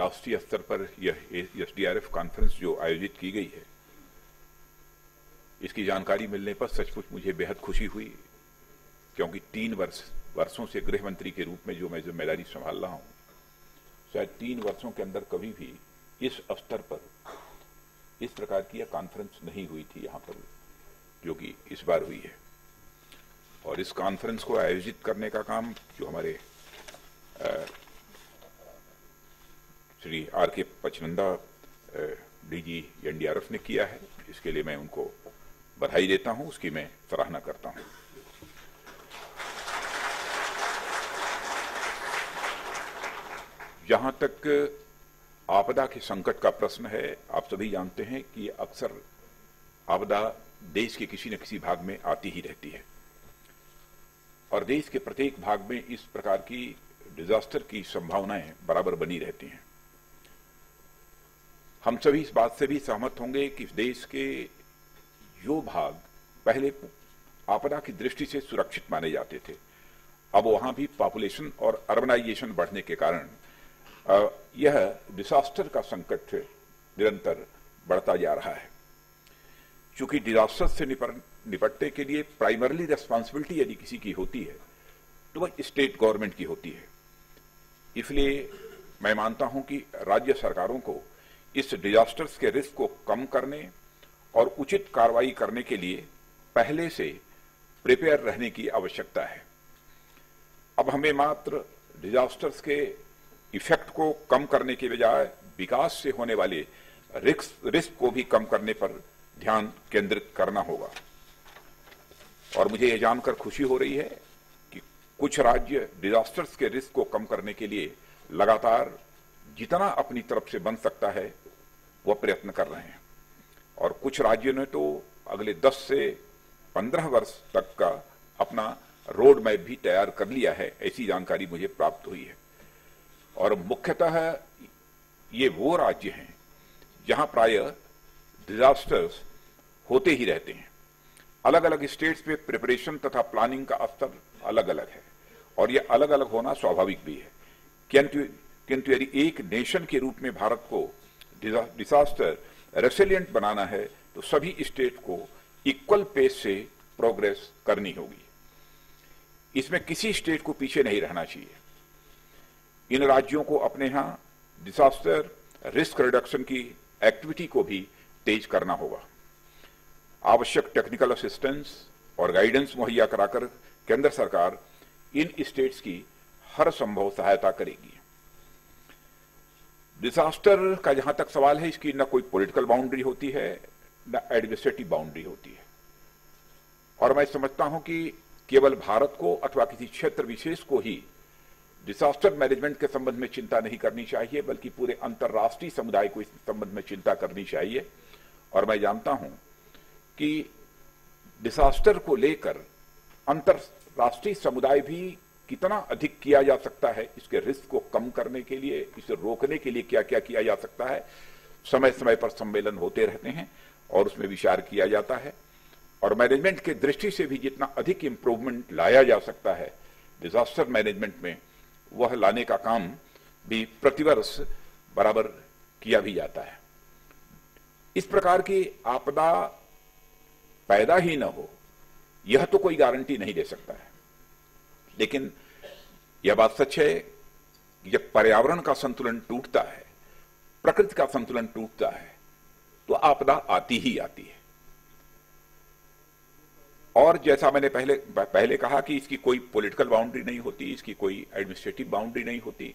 राष्ट्रीय स्तर पर यह SDRF कॉन्फ्रेंस जो आयोजित की गई है, इसकी जानकारी मिलने पर सचमुच मुझे बेहद खुशी हुई, क्योंकि 3 वर्षों से गृह मंत्री के रूप में जो मैं जिम्मेदारी संभाल रहा हूं, शायद 3 वर्षों के अंदर कभी भी इस स्तर पर इस प्रकार की कॉन्फ्रेंस नहीं हुई थी यहां पर, जो कि इस बार हुई है। और इस कॉन्फ्रेंस को आयोजित करने का काम जो हमारे Shri R.K. Pachnanda DG NDRF ने किया है, इसके लिए मैं उनको बधाई देता हूं, उसकी मैं सराहना करता हूं। जहां तक आपदा के संकट का प्रश्न है, आप सभी जानते हैं कि अक्सर आपदा देश के किसी न किसी भाग में आती ही रहती है और देश के प्रत्येक भाग में इस प्रकार की डिजास्टर की संभावनाएं बराबर बनी रहती हैं। हम सभी इस बात से भी सहमत होंगे कि देश के जो भाग पहले आपदा की दृष्टि से सुरक्षित माने जाते थे, अब वहां भी पॉपुलेशन और अर्बनाइजेशन बढ़ने के कारण यह डिजास्टर का संकट निरंतर बढ़ता जा रहा है। चूंकि डिजास्टर से निपटने के लिए प्राइमरली रेस्पॉन्सिबिलिटी यदि किसी की होती है तो वह स्टेट गवर्नमेंट की होती है। इसलिए मैं मानता हूं कि राज्य सरकारों को इस डिजास्टर्स के रिस्क को कम करने और उचित कार्रवाई करने के लिए पहले से प्रिपेयर रहने की आवश्यकता है। अब हमें मात्र डिजास्टर्स के इफेक्ट को कम करने के बजाय विकास से होने वाले रिस्क को भी कम करने पर ध्यान केंद्रित करना होगा। और मुझे यह जानकर खुशी हो रही है कि कुछ राज्य डिजास्टर्स के रिस्क को कम करने के लिए लगातार जितना अपनी तरफ से बन सकता है वह प्रयत्न कर रहे हैं और कुछ राज्यों ने तो अगले 10 से 15 वर्ष तक का अपना रोड मैप भी तैयार कर लिया है, ऐसी जानकारी मुझे प्राप्त हुई है। और मुख्यतः ये वो राज्य हैं जहां प्रायः डिजास्टर्स होते ही रहते हैं। अलग अलग स्टेट्स में प्रिपरेशन तथा प्लानिंग का स्तर अलग अलग है और यह अलग अलग होना स्वाभाविक भी है, किंतु यदि एक नेशन के रूप में भारत को डिजास्टर रेसिलिएंट बनाना है तो सभी स्टेट को इक्वल पेस से प्रोग्रेस करनी होगी। इसमें किसी स्टेट को पीछे नहीं रहना चाहिए। इन राज्यों को अपने यहां डिजास्टर रिस्क रिडक्शन की एक्टिविटी को भी तेज करना होगा। आवश्यक टेक्निकल असिस्टेंस और गाइडेंस मुहैया कराकर केंद्र सरकार इन स्टेट्स की हर संभव सहायता करेगी। डिजास्टर का जहां तक सवाल है, इसकी न कोई पॉलिटिकल बाउंड्री होती है न एडमिनिस्ट्रेटिव बाउंड्री होती है और मैं समझता हूं कि केवल भारत को अथवा किसी क्षेत्र विशेष को ही डिजास्टर मैनेजमेंट के संबंध में चिंता नहीं करनी चाहिए, बल्कि पूरे अंतर्राष्ट्रीय समुदाय को इस संबंध में चिंता करनी चाहिए। और मैं जानता हूं कि डिजास्टर को लेकर अंतर्राष्ट्रीय समुदाय भी कितना अधिक किया जा सकता है, इसके रिस्क को कम करने के लिए, इसे रोकने के लिए क्या क्या किया जा सकता है। समय समय पर सम्मेलन होते रहते हैं और उसमें विचार किया जाता है और मैनेजमेंट के दृष्टि से भी जितना अधिक इंप्रूवमेंट लाया जा सकता है डिजास्टर मैनेजमेंट में, वह लाने का काम भी प्रतिवर्ष बराबर किया भी जाता है। इस प्रकार की आपदा पैदा ही न हो, यह तो कोई गारंटी नहीं दे सकता है, लेकिन यह बात सच है कि जब पर्यावरण का संतुलन टूटता है, प्रकृति का संतुलन टूटता है, तो आपदा आती ही आती है। और जैसा मैंने पहले कहा कि इसकी कोई पॉलिटिकल बाउंड्री नहीं होती, इसकी कोई एडमिनिस्ट्रेटिव बाउंड्री नहीं होती,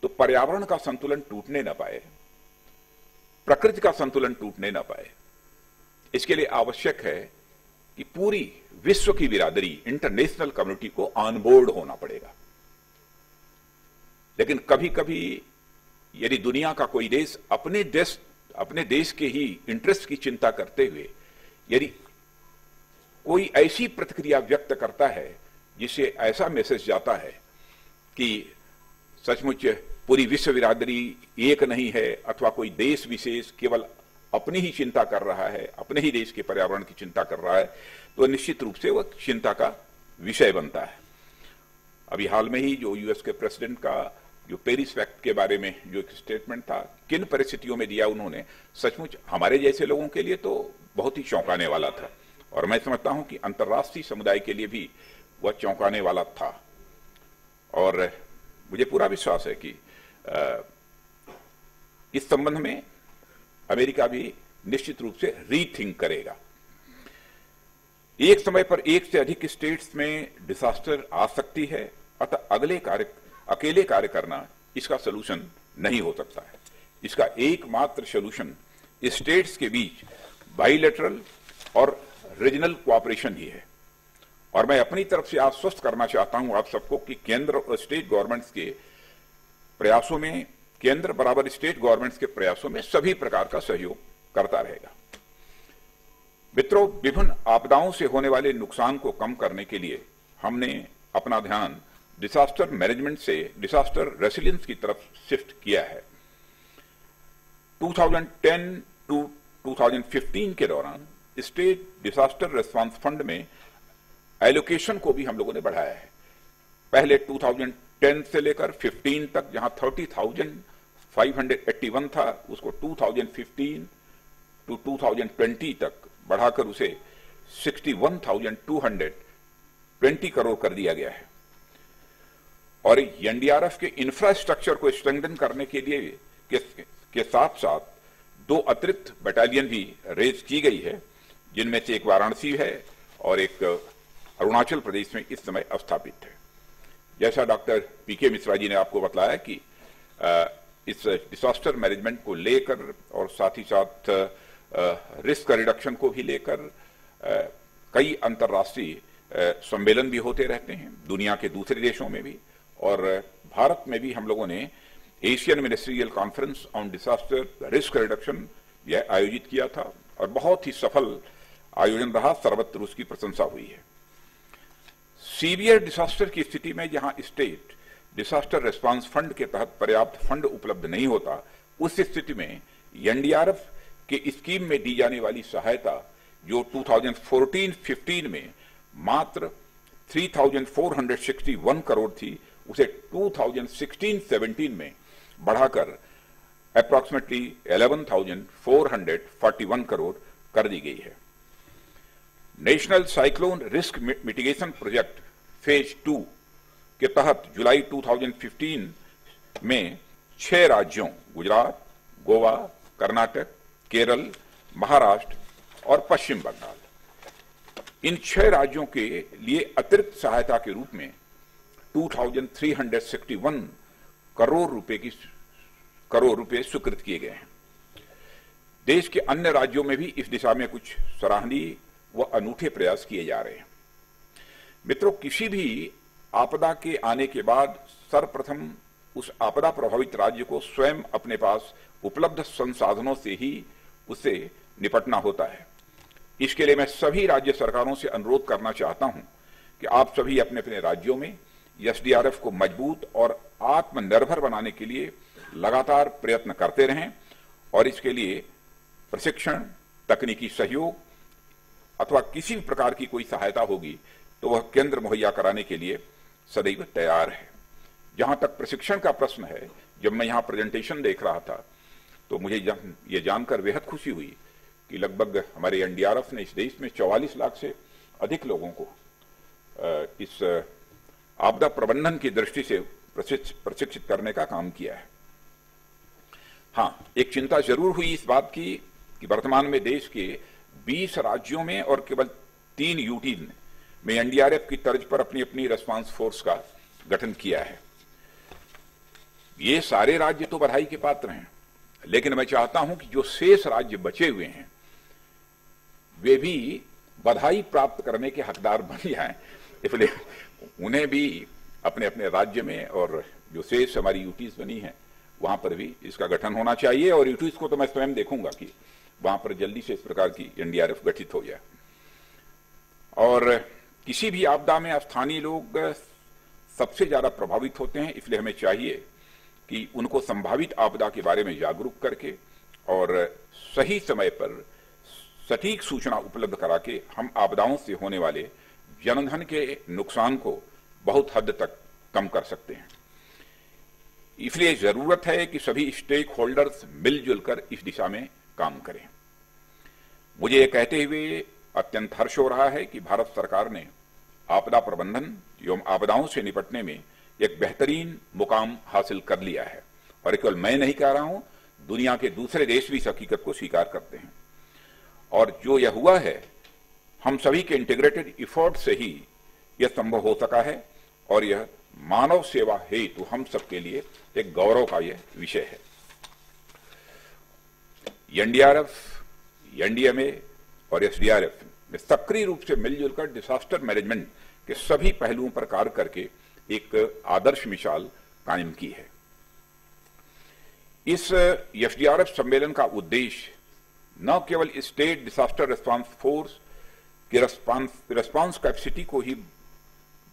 तो पर्यावरण का संतुलन टूटने न पाए, प्रकृति का संतुलन टूटने न पाए, इसके लिए आवश्यक है कि पूरी विश्व की बिरादरी, इंटरनेशनल कम्युनिटी को ऑन बोर्ड होना पड़ेगा। लेकिन कभी कभी यदि दुनिया का कोई देश अपने देश के ही इंटरेस्ट की चिंता करते हुए यदि कोई ऐसी प्रतिक्रिया व्यक्त करता है जिससे ऐसा मैसेज जाता है कि सचमुच पूरी विश्व बिरादरी एक नहीं है अथवा कोई देश विशेष केवल अपनी ही चिंता कर रहा है, अपने ही देश के पर्यावरण की चिंता कर रहा है, तो निश्चित रूप से वह चिंता का विषय बनता है। अभी हाल में ही जो यूएस के प्रेसिडेंट का जो पेरिस पैक्ट के बारे में जो एक स्टेटमेंट था, किन परिस्थितियों में दिया उन्होंने, सचमुच हमारे जैसे लोगों के लिए तो बहुत ही चौंकाने वाला था। और मैं समझता हूं कि अंतर्राष्ट्रीय समुदाय के लिए भी वह चौंकाने वाला था। और मुझे पूरा विश्वास है कि इस संबंध में अमेरिका भी निश्चित रूप से रीथिंक करेगा। एक समय पर एक से अधिक स्टेट्स में डिजास्टर आ सकती है, अतः अकेले कार्य करना इसका सलूशन नहीं हो सकता है। इसका एकमात्र सलूशन स्टेट्स के बीच बाइलेटरल और रीजनल कोऑपरेशन ही है। और मैं अपनी तरफ से आश्वस्त करना चाहता हूं आप सबको कि केंद्र और स्टेट गवर्नमेंट्स के प्रयासों में, केंद्र बराबर स्टेट गवर्नमेंट्स के प्रयासों में सभी प्रकार का सहयोग करता रहेगा। मित्रों, विभिन्न आपदाओं से होने वाले नुकसान को कम करने के लिए हमने अपना ध्यान डिजास्टर मैनेजमेंट से डिजास्टर रेसिलियंस की तरफ शिफ्ट किया है। 2010 टू 2015 के दौरान स्टेट डिजास्टर रिस्पांस फंड में एलोकेशन को भी हम लोगों ने बढ़ाया है। पहले 2010 से लेकर 15 तक जहां 30,581 था, उसको 2015 टू 2020 तक बढ़ाकर उसे 61,220 करोड़ कर दिया गया है। और एनडीआरएफ के इंफ्रास्ट्रक्चर को स्ट्रेंथन करने के लिए के साथ साथ 2 अतिरिक्त बटालियन भी रेज की गई है, जिनमें से एक वाराणसी है और एक अरुणाचल प्रदेश में इस समय स्थापित है। जैसा डॉक्टर पीके मिश्रा जी ने आपको बताया कि इस डिजास्टर मैनेजमेंट को लेकर और साथ ही साथ रिस्क रिडक्शन को भी लेकर कई अंतर्राष्ट्रीय सम्मेलन भी होते रहते हैं, दुनिया के दूसरे देशों में भी। और भारत में भी हम लोगों ने Asian ministerial conference on disaster risk reduction यह आयोजित किया था और बहुत ही सफल आयोजन रहा, सर्वत्र उसकी प्रशंसा हुई है। सीवियर डिजास्टर की स्थिति में जहां स्टेट डिजास्टर रिस्पांस फंड के तहत पर्याप्त फंड उपलब्ध नहीं होता, उस स्थिति में एनडीआरएफ के स्कीम में दी जाने वाली सहायता जो 2014-15 में मात्र 3,461 करोड़ थी, उसे 2016-17 में बढ़ाकर अप्रॉक्सीमेटली 11,441 करोड़ कर दी गई है। National cyclone risk mitigation project phase 2 के तहत जुलाई 2015 में 6 राज्यों गुजरात, गोवा, कर्नाटक, केरल, महाराष्ट्र और पश्चिम बंगाल, इन 6 राज्यों के लिए अतिरिक्त सहायता के रूप में 2,361 करोड़ रुपए स्वीकृत किए गए हैं। देश के अन्य राज्यों में भी इस दिशा में कुछ सराहनीय व अनूठे प्रयास किए जा रहे हैं। मित्रों, किसी भी आपदा के आने के बाद सर्वप्रथम उस आपदा प्रभावित राज्य को स्वयं अपने पास उपलब्ध संसाधनों से ही उससे निपटना होता है। इसके लिए मैं सभी राज्य सरकारों से अनुरोध करना चाहता हूं कि आप सभी अपने अपने राज्यों में एसडीआरएफ को मजबूत और आत्मनिर्भर बनाने के लिए लगातार प्रयत्न करते रहें और इसके लिए प्रशिक्षण, तकनीकी सहयोग अथवा किसी भी प्रकार की कोई सहायता होगी तो वह केंद्र मुहैया कराने के लिए सदैव तैयार है। जहां तक प्रशिक्षण का प्रश्न है, जब मैं यहां प्रेजेंटेशन देख रहा था तो मुझे ये जानकर बेहद खुशी हुई कि लगभग हमारे एनडीआरएफ ने इस देश में 44 लाख से अधिक लोगों को इस आपदा प्रबंधन की दृष्टि से प्रशिक्षित करने का काम किया है। हां, एक चिंता जरूर हुई इस बात की कि वर्तमान में देश के 20 राज्यों में और केवल 3 यूटी में एनडीआरएफ की तर्ज पर अपनी अपनी रेस्पॉन्स फोर्स का गठन किया है। ये सारे राज्य तो बधाई के पात्र हैं, लेकिन मैं चाहता हूं कि जो शेष राज्य बचे हुए हैं वे भी बधाई प्राप्त करने के हकदार बन जाएं। इसलिए उन्हें भी अपने अपने राज्य में और जो शेष हमारी यूटीज बनी है वहां पर भी इसका गठन होना चाहिए। और यूटीज को तो मैं स्वयं देखूंगा कि वहां पर जल्दी से इस प्रकार की एनडीआरएफ गठित हो जाए। और किसी भी आपदा में स्थानीय लोग सबसे ज्यादा प्रभावित होते हैं, इसलिए हमें चाहिए कि उनको संभावित आपदा के बारे में जागरूक करके और सही समय पर सटीक सूचना उपलब्ध करा के हम आपदाओं से होने वाले जनधन के नुकसान को बहुत हद तक कम कर सकते हैं। इसलिए जरूरत है कि सभी स्टेक होल्डर्स मिलजुल कर इस दिशा में काम करें। मुझे यह कहते हुए अत्यंत हर्ष हो रहा है कि भारत सरकार ने आपदा प्रबंधन एवं आपदाओं से निपटने में एक बेहतरीन मुकाम हासिल कर लिया है, और केवल मैं नहीं कह रहा हूं, दुनिया के दूसरे देश भी इस हकीकत को स्वीकार करते हैं। और जो यह हुआ है, हम सभी के इंटीग्रेटेड एफर्ट से ही यह संभव हो सका है, और यह मानव सेवा हेतु हम सबके लिए एक गौरव का यह विषय है। एनडीआरएफ, एनडीएमए और एसडीआरएफ ने सक्रिय रूप से मिलजुल कर डिजास्टर मैनेजमेंट के सभी पहलुओं पर कार्य करके एक आदर्श मिसाल कायम की है। इस एसडीआरएफ सम्मेलन का उद्देश्य न केवल स्टेट डिजास्टर रिस्पांस फोर्स के रिस्पांस कैपेसिटी को ही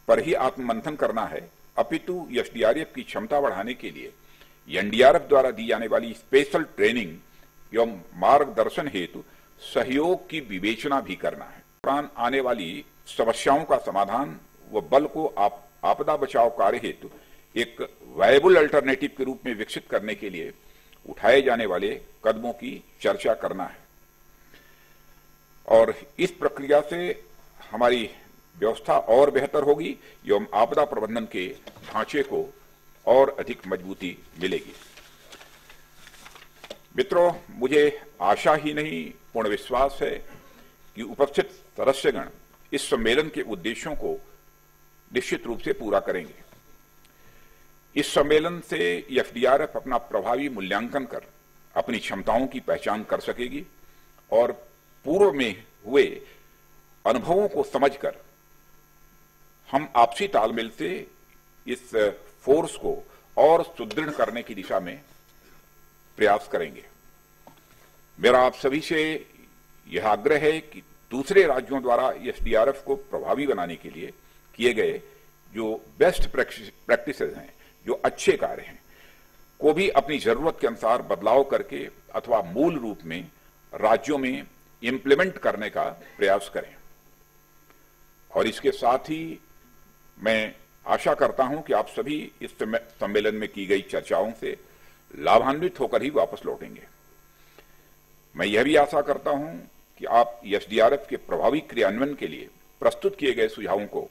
पर ही आत्ममंथन करना है, अपितु एसडीआरएफ की क्षमता बढ़ाने के लिए एनडीआरएफ द्वारा दी जाने वाली स्पेशल ट्रेनिंग एवं मार्गदर्शन हेतु सहयोग की विवेचना भी करना है। दौरान आने वाली समस्याओं का समाधान व बल को आपदा बचाव कार्य हेतु एक वायबल अल्टरनेटिव के रूप में विकसित करने के लिए उठाए जाने वाले कदमों की चर्चा करना है, और इस प्रक्रिया से हमारी व्यवस्था और बेहतर होगी एवं आपदा प्रबंधन के ढांचे को और अधिक मजबूती मिलेगी। मित्रों, मुझे आशा ही नहीं पूर्ण विश्वास है कि उपस्थित सदस्यगण इस सम्मेलन के उद्देश्यों को निश्चित रूप से पूरा करेंगे। इस सम्मेलन से एसडीआरएफ अपना प्रभावी मूल्यांकन कर अपनी क्षमताओं की पहचान कर सकेगी और पूर्व में हुए अनुभवों को समझकर हम आपसी तालमेल से इस फोर्स को और सुदृढ़ करने की दिशा में प्रयास करेंगे। मेरा आप सभी से यह आग्रह है कि दूसरे राज्यों द्वारा एसडीआरएफ को प्रभावी बनाने के लिए किए गए जो बेस्ट प्रैक्टिसेस हैं, जो अच्छे कार्य हैं, को भी अपनी जरूरत के अनुसार बदलाव करके अथवा मूल रूप में राज्यों में इंप्लीमेंट करने का प्रयास करें। और इसके साथ ही मैं आशा करता हूं कि आप सभी इस सम्मेलन में की गई चर्चाओं से लाभान्वित होकर ही वापस लौटेंगे। मैं यह भी आशा करता हूं कि आप एसडीआरएफ के प्रभावी क्रियान्वयन के लिए प्रस्तुत किए गए सुझावों को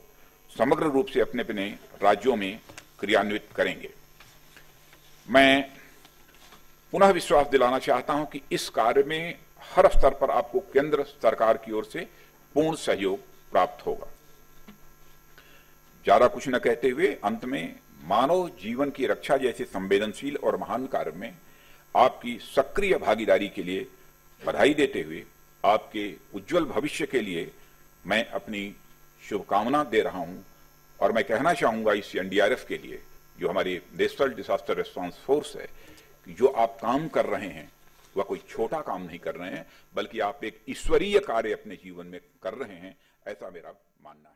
समग्र रूप से अपने अपने राज्यों में क्रियान्वित करेंगे। मैं पुनः विश्वास दिलाना चाहता हूं कि इस कार्य में हर स्तर पर आपको केंद्र सरकार की ओर से पूर्ण सहयोग प्राप्त होगा। ज्यादा कुछ न कहते हुए अंत में मानव जीवन की रक्षा जैसे संवेदनशील और महान कार्य में आपकी सक्रिय भागीदारी के लिए बधाई देते हुए आपके उज्जवल भविष्य के लिए मैं अपनी शुभकामना दे रहा हूं। और मैं कहना चाहूंगा इस एनडीआरएफ के लिए, जो हमारी नेशनल डिजास्टर रिस्पांस फोर्स है, कि जो आप काम कर रहे हैं वह कोई छोटा काम नहीं कर रहे हैं, बल्कि आप एक ईश्वरीय कार्य अपने जीवन में कर रहे हैं, ऐसा मेरा मानना है।